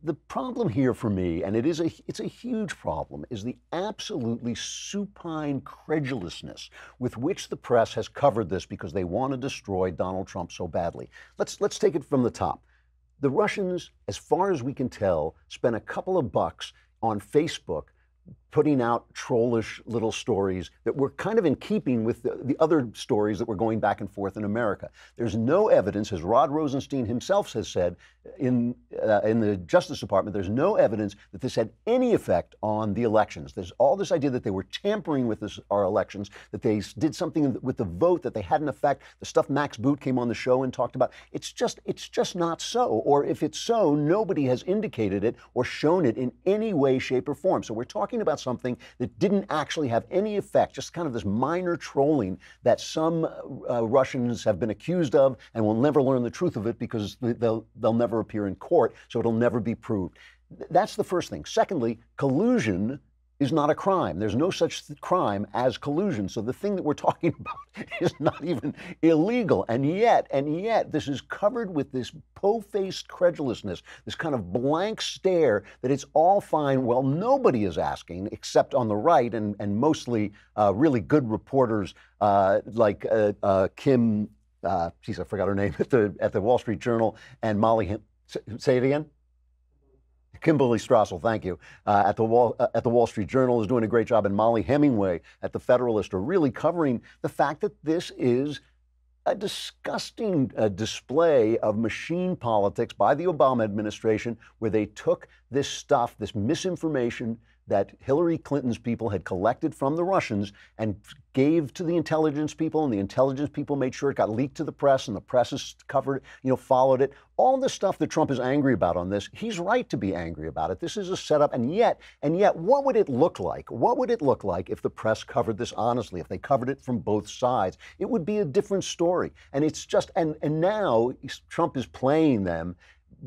The problem here for me, and it's a huge problem, is the absolutely supine credulousness with which the press has covered this because they want to destroy Donald Trump so badly. Let's take it from the top. The Russians, as far as we can tell, spent a couple of bucks on Facebook putting out trollish little stories that were kind of in keeping with the other stories that were going back and forth in America. There's no evidence, as Rod Rosenstein himself has said in the Justice Department, there's no evidence that this had any effect on the elections. There's all this idea that they were tampering with our elections, that they did something with the vote that they had an effect. The stuff Max Boot came on the show and talked about. It's just not so. Or if it's so, nobody has indicated it or shown it in any way, shape, or form. So we're talking about something that didn't actually have any effect, just kind of this minor trolling that some Russians have been accused of and will never learn the truth of it because they'll never appear in court, so it'll never be proved. That's the first thing. Secondly, collusion is not a crime. There's no such crime as collusion. So the thing that we're talking about is not even illegal. And yet, this is covered with this po-faced credulousness, this kind of blank stare that it's all fine. Well, nobody is asking, except on the right, and mostly really good reporters like Kim, geez, I forgot her name, at the Wall Street Journal, and Molly, say it again? Kimberly Strassel, thank you, at the Wall Street Journal is doing a great job, and Molly Hemingway at the Federalist are really covering the fact that this is a disgusting display of machine politics by the Obama administration, where they took this stuff, this misinformation that Hillary Clinton's people had collected from the Russians and gave to the intelligence people, and the intelligence people made sure it got leaked to the press, and the press has covered, followed it. All the stuff that Trump is angry about on this, he's right to be angry about it. This is a setup, and yet, what would it look like? What would it look like if the press covered this honestly, if they covered it from both sides? It would be a different story. And it's just, and now Trump is playing them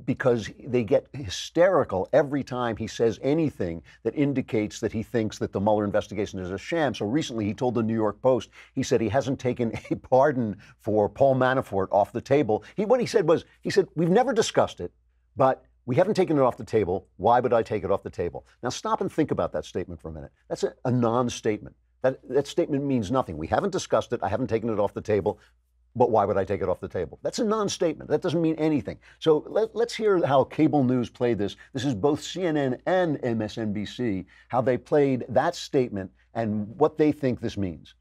because they get hysterical every time he says anything that indicates that he thinks that the Mueller investigation is a sham. So recently he told the New York Post, he said he hasn't taken a pardon for Paul Manafort off the table. What he said was, we've never discussed it, but we haven't taken it off the table. Why would I take it off the table? Now stop and think about that statement for a minute. That's a non-statement. That statement means nothing. We haven't discussed it. I haven't taken it off the table. But why would I take it off the table? That's a non-statement. That doesn't mean anything. So let's hear how cable news played this. This is both CNN and MSNBC, how they played that statement and what they think this means.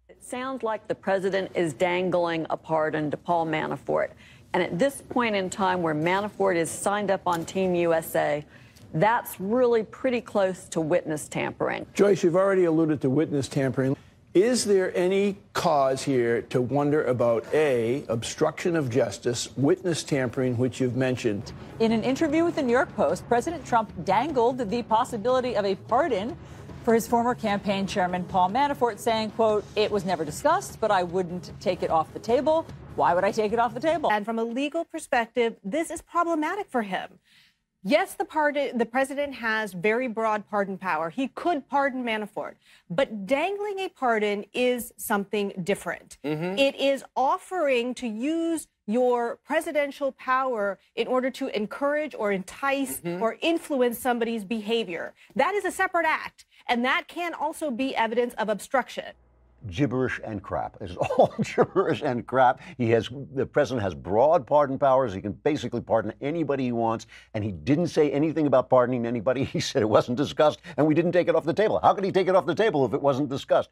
It sounds like the president is dangling a pardon to Paul Manafort. And at this point in time where Manafort is signed up on Team USA, that's really pretty close to witness tampering. Joyce, you've already alluded to witness tampering. Is there any cause here to wonder about A, obstruction of justice, witness tampering, which you've mentioned? In an interview with the New York Post, President Trump dangled the possibility of a pardon for his former campaign chairman, Paul Manafort, saying, quote, "It was never discussed, but I wouldn't take it off the table. Why would I take it off the table?" And from a legal perspective, this is problematic for him. Yes, the president has very broad pardon power. He could pardon Manafort, but dangling a pardon is something different. It is offering to use your presidential power in order to encourage or entice or influence somebody's behavior. That is a separate act, and that can also be evidence of obstruction. Gibberish and crap. It's all gibberish and crap. The president has broad pardon powers. He can basically pardon anybody he wants. And he didn't say anything about pardoning anybody. He said it wasn't discussed, and we didn't take it off the table. How could he take it off the table if it wasn't discussed?